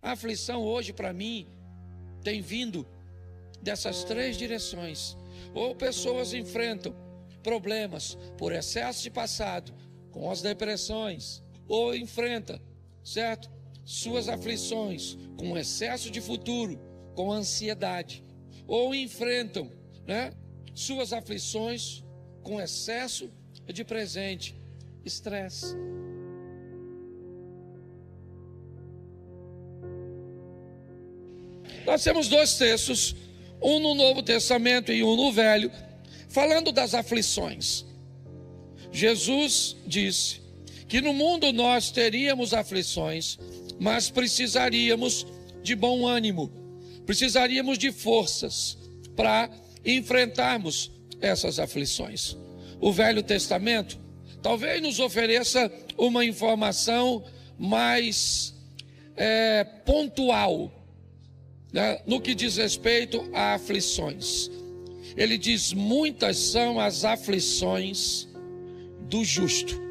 A aflição hoje para mim tem vindo dessas três direções. Ou pessoas enfrentam problemas por excesso de passado, com as depressões, ou enfrenta, certo? Suas aflições com excesso de futuro, com ansiedade, ou enfrentam, suas aflições com excesso de presente, estresse. Nós temos dois textos, um no Novo Testamento e um no Velho, falando das aflições. Jesus disse que no mundo nós teríamos aflições, mas precisaríamos de bom ânimo, precisaríamos de forças para enfrentarmos essas aflições. O Velho Testamento talvez nos ofereça uma informação mais pontual, no que diz respeito a aflições. Ele diz: muitas são as aflições do justo.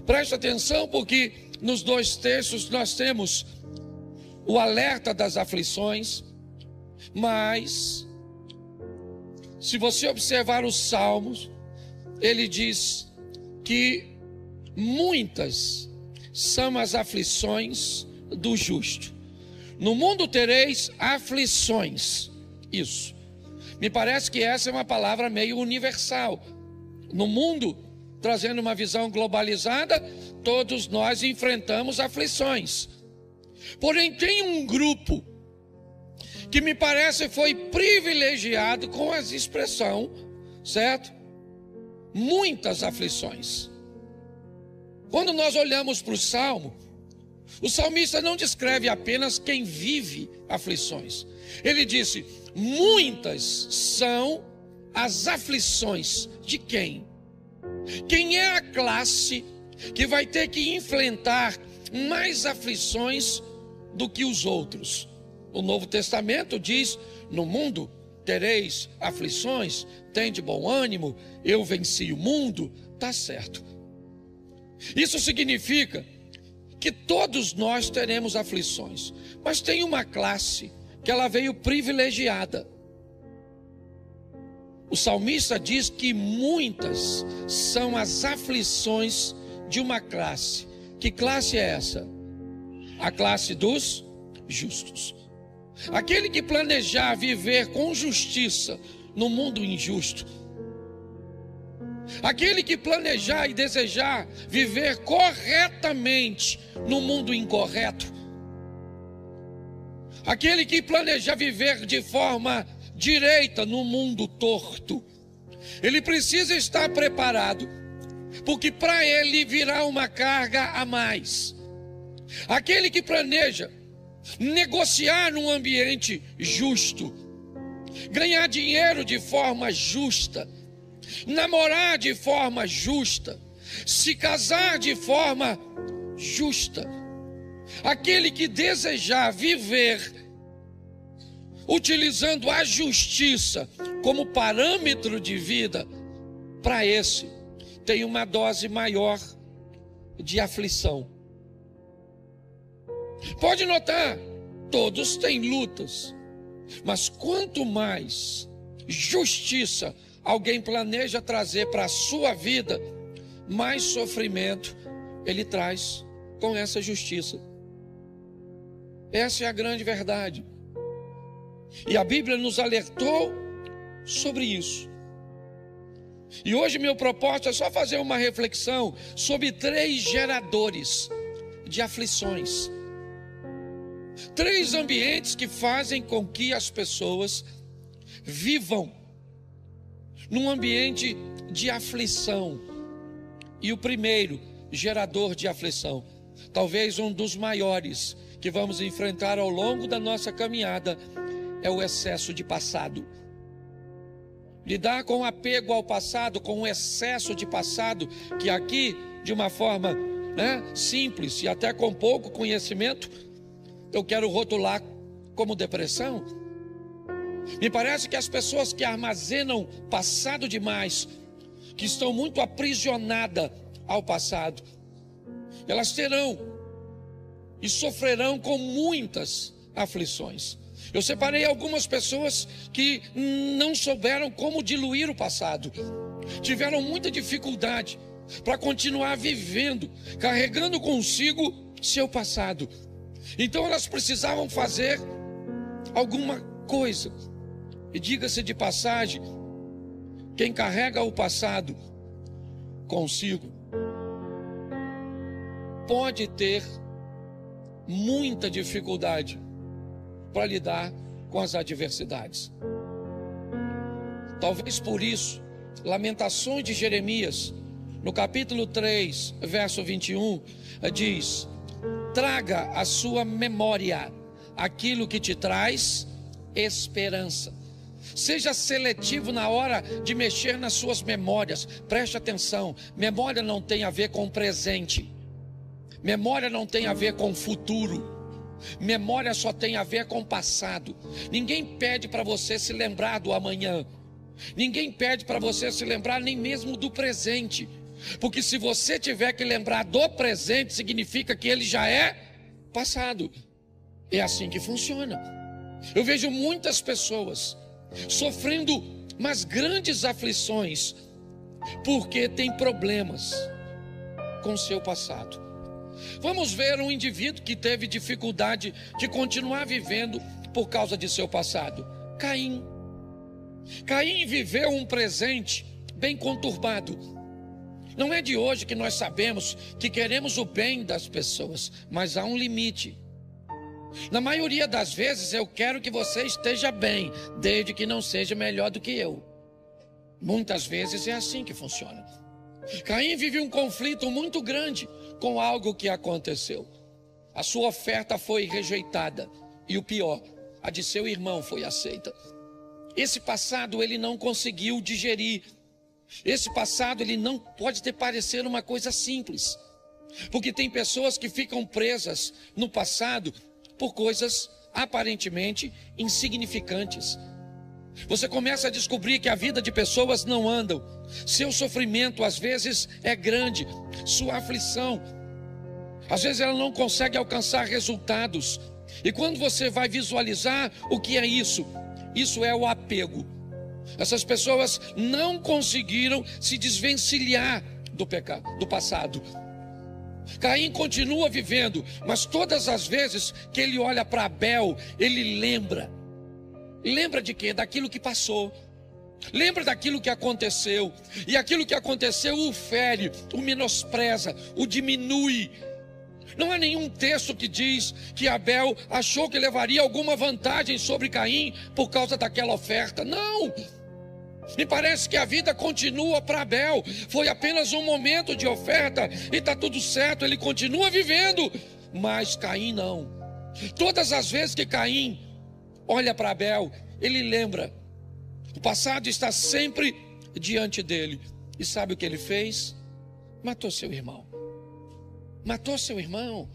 Preste atenção, porque nos dois textos nós temos o alerta das aflições, mas se você observar os Salmos, ele diz que muitas são as aflições do justo. No mundo tereis aflições. Isso. Me parece que essa é uma palavra meio universal. No mundo, trazendo uma visão globalizada, todos nós enfrentamos aflições. Porém, tem um grupo que me parece foi privilegiado com a expressão, certo? Muitas aflições. Quando nós olhamos para o Salmo, o salmista não descreve apenas quem vive aflições. Ele disse: muitas são as aflições de quem? Quem é a classe que vai ter que enfrentar mais aflições do que os outros? O Novo Testamento diz: no mundo tereis aflições, tende bom ânimo, eu venci o mundo. Está certo. Isso significa que todos nós teremos aflições, mas tem uma classe que ela veio privilegiada. O salmista diz que muitas são as aflições de uma classe. Que classe é essa? A classe dos justos. Aquele que planejar viver com justiça no mundo injusto, aquele que planejar e desejar viver corretamente no mundo incorreto, aquele que planejar viver de forma direita no mundo torto, ele precisa estar preparado, porque para ele virá uma carga a mais. Aquele que planeja negociar num ambiente justo, ganhar dinheiro de forma justa, namorar de forma justa, se casar de forma justa, aquele que desejar viver utilizando a justiça como parâmetro de vida, para esse tem uma dose maior de aflição. Pode notar, todos têm lutas, mas quanto mais justiça alguém planeja trazer para a sua vida, mais sofrimento ele traz com essa justiça. Essa é a grande verdade. E a Bíblia nos alertou sobre isso. E hoje meu propósito é só fazer uma reflexão sobre 3 geradores de aflições. 3 ambientes que fazem com que as pessoas vivam num ambiente de aflição. E o primeiro gerador de aflição, talvez um dos maiores que vamos enfrentar ao longo da nossa caminhada, é o excesso de passado. Lidar com apego ao passado, com o excesso de passado, que aqui, de uma forma simples e até com pouco conhecimento, eu quero rotular como depressão. Me parece que as pessoas que armazenam passado demais, que estão muito aprisionadas ao passado, elas terão e sofrerão com muitas aflições. Eu separei algumas pessoas que não souberam como diluir o passado, tiveram muita dificuldade para continuar vivendo, carregando consigo seu passado. Então elas precisavam fazer alguma coisa. E diga-se de passagem, quem carrega o passado consigo pode ter muita dificuldade para lidar com as adversidades. Talvez por isso, Lamentações de Jeremias, no capítulo 3, verso 21, diz: traga à sua memória aquilo que te traz esperança. Seja seletivo na hora de mexer nas suas memórias. Preste atenção, memória não tem a ver com presente, memória não tem a ver com futuro, memória só tem a ver com passado. Ninguém pede para você se lembrar do amanhã, ninguém pede para você se lembrar nem mesmo do presente, porque se você tiver que lembrar do presente, significa que ele já é passado. É assim que funciona. Eu vejo muitas pessoas sofrendo umas grandes aflições porque tem problemas com o seu passado. Vamos ver um indivíduo que teve dificuldade de continuar vivendo por causa de seu passado. Caim. Caim viveu um presente bem conturbado. Não é de hoje que nós sabemos que queremos o bem das pessoas, mas há um limite. Na maioria das vezes eu quero que você esteja bem, desde que não seja melhor do que eu. Muitas vezes é assim que funciona. Caim vive um conflito muito grande com algo que aconteceu. A sua oferta foi rejeitada e o pior, a de seu irmão foi aceita. Esse passado ele não conseguiu digerir. Esse passado ele não pode ter parecer uma coisa simples, porque tem pessoas que ficam presas no passado por coisas aparentemente insignificantes. Você começa a descobrir que a vida de pessoas não andam. Seu sofrimento às vezes é grande, sua aflição, às vezes ela não consegue alcançar resultados. E quando você vai visualizar o que é isso? Isso é o apego. Essas pessoas não conseguiram se desvencilhar do pecado, do passado. Caim continua vivendo, mas todas as vezes que ele olha para Abel, ele lembra. Lembra de quê? Daquilo que passou. Lembra daquilo que aconteceu. E aquilo que aconteceu o fere, o menospreza, o diminui. Não há nenhum texto que diz que Abel achou que levaria alguma vantagem sobre Caim por causa daquela oferta. Não! Me parece que a vida continua para Abel. Foi apenas um momento de oferta e está tudo certo, ele continua vivendo. Mas Caim não. Todas as vezes que Caim olha para Abel, ele lembra. O passado está sempre diante dele. E sabe o que ele fez? Matou seu irmão. Matou seu irmão.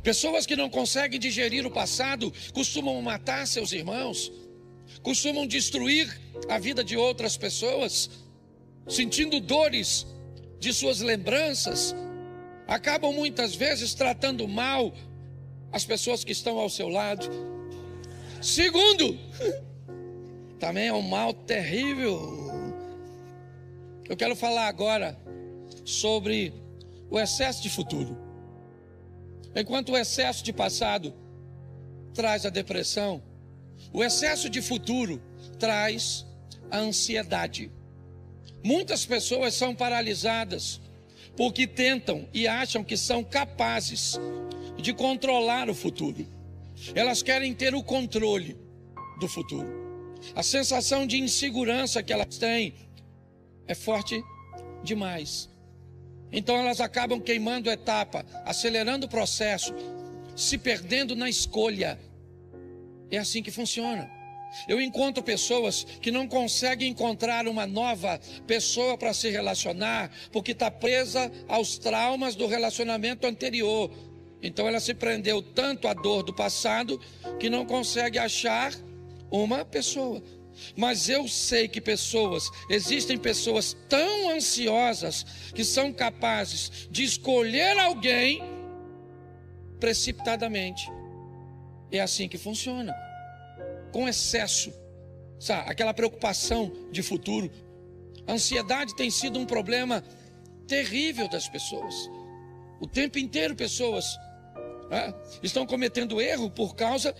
Pessoas que não conseguem digerir o passado costumam matar seus irmãos, costumam destruir a vida de outras pessoas, sentindo dores de suas lembranças, acabam muitas vezes tratando mal as pessoas que estão ao seu lado. Segundo, também é um mal terrível. Eu quero falar agora sobre o excesso de futuro. Enquanto o excesso de passado traz a depressão, o excesso de futuro traz a ansiedade. Muitas pessoas são paralisadas porque tentam e acham que são capazes de controlar o futuro. Elas querem ter o controle do futuro. A sensação de insegurança que elas têm é forte demais. Então elas acabam queimando etapa, acelerando o processo, se perdendo na escolha. É assim que funciona. Eu encontro pessoas que não conseguem encontrar uma nova pessoa para se relacionar, porque está presa aos traumas do relacionamento anterior. Então ela se prendeu tanto à dor do passado que não consegue achar uma pessoa. Mas eu sei que existem pessoas tão ansiosas que são capazes de escolher alguém precipitadamente. É assim que funciona. Com excesso, sabe? Aquela preocupação de futuro. A ansiedade tem sido um problema terrível das pessoas. O tempo inteiro pessoas estão cometendo erro por causa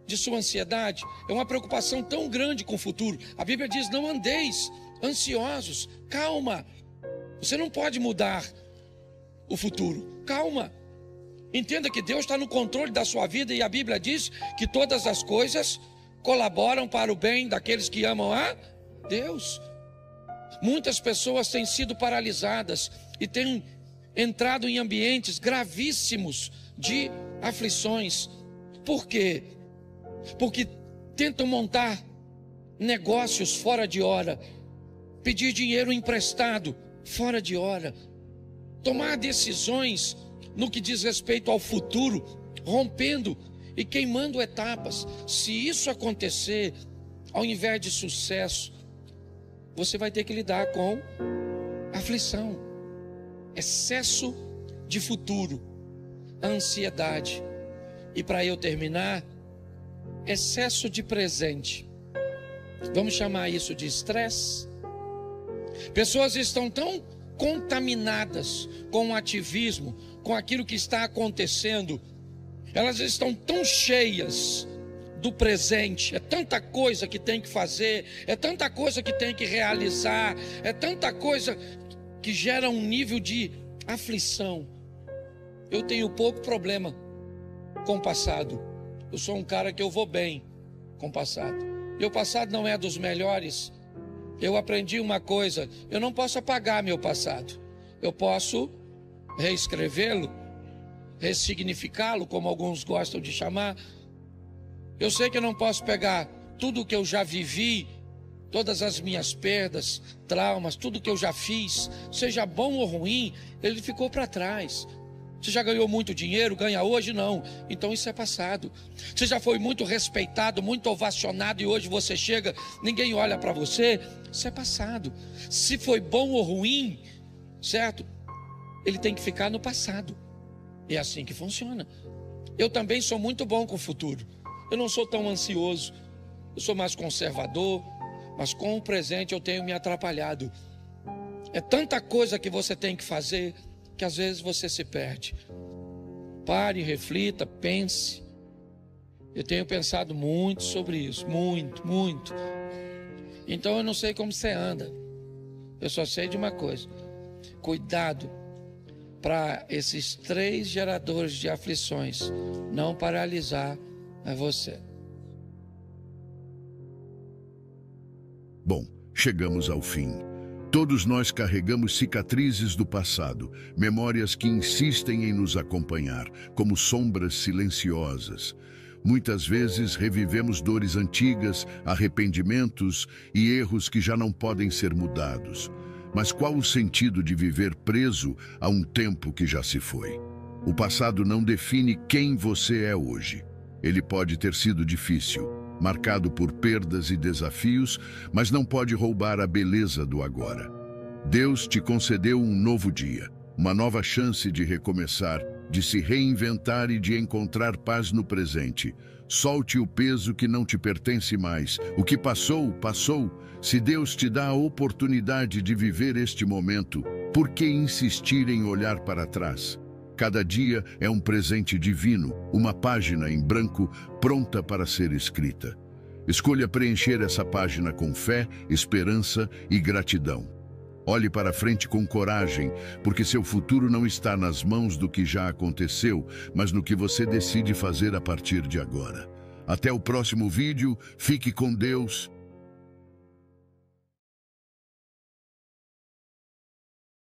de sua ansiedade. É uma preocupação tão grande com o futuro. A Bíblia diz: não andeis ansiosos. Calma. Você não pode mudar o futuro. Calma. Entenda que Deus está no controle da sua vida, e a Bíblia diz que todas as coisas colaboram para o bem daqueles que amam a Deus. Muitas pessoas têm sido paralisadas e têm entrado em ambientes gravíssimos de aflições. Por quê? Porque tentam montar negócios fora de hora, pedir dinheiro emprestado fora de hora, tomar decisões no que diz respeito ao futuro, rompendo e queimando etapas. Se isso acontecer, ao invés de sucesso, você vai ter que lidar com aflição, excesso de futuro, ansiedade. E para eu terminar, excesso de presente. Vamos chamar isso de estresse. Pessoas estão tão contaminadas com o ativismo, com aquilo que está acontecendo. Elas estão tão cheias do presente. É tanta coisa que tem que fazer, é tanta coisa que tem que realizar, é tanta coisa que gera um nível de aflição. Eu tenho pouco problema com o passado. Eu sou um cara que eu vou bem com o passado. Meu passado não é dos melhores. Eu aprendi uma coisa: eu não posso apagar meu passado. Eu posso reescrevê-lo, ressignificá-lo, como alguns gostam de chamar. Eu sei que eu não posso pegar tudo o que eu já vivi, todas as minhas perdas, traumas, tudo que eu já fiz, seja bom ou ruim, ele ficou para trás. Você já ganhou muito dinheiro, ganha hoje? Não. Então isso é passado. Você já foi muito respeitado, muito ovacionado, e hoje você chega, ninguém olha para você? Isso é passado. Se foi bom ou ruim, certo? Ele tem que ficar no passado. É assim que funciona. Eu também sou muito bom com o futuro. Eu não sou tão ansioso. Eu sou mais conservador, mas com o presente eu tenho me atrapalhado. É tanta coisa que você tem que fazer que às vezes você se perde. Pare, reflita, pense. Eu tenho pensado muito sobre isso, muito. Então eu não sei como você anda. Eu só sei de uma coisa: cuidado para esses 3 geradores de aflições não paralisar a você. Bom, chegamos ao fim. Todos nós carregamos cicatrizes do passado, memórias que insistem em nos acompanhar, como sombras silenciosas. Muitas vezes revivemos dores antigas, arrependimentos e erros que já não podem ser mudados. Mas qual o sentido de viver preso a um tempo que já se foi? O passado não define quem você é hoje. Ele pode ter sido difícil, marcado por perdas e desafios, mas não pode roubar a beleza do agora. Deus te concedeu um novo dia, uma nova chance de recomeçar, de se reinventar e de encontrar paz no presente. Solte o peso que não te pertence mais. O que passou, passou. Se Deus te dá a oportunidade de viver este momento, por que insistir em olhar para trás? Cada dia é um presente divino, uma página em branco pronta para ser escrita. Escolha preencher essa página com fé, esperança e gratidão. Olhe para frente com coragem, porque seu futuro não está nas mãos do que já aconteceu, mas no que você decide fazer a partir de agora. Até o próximo vídeo, fique com Deus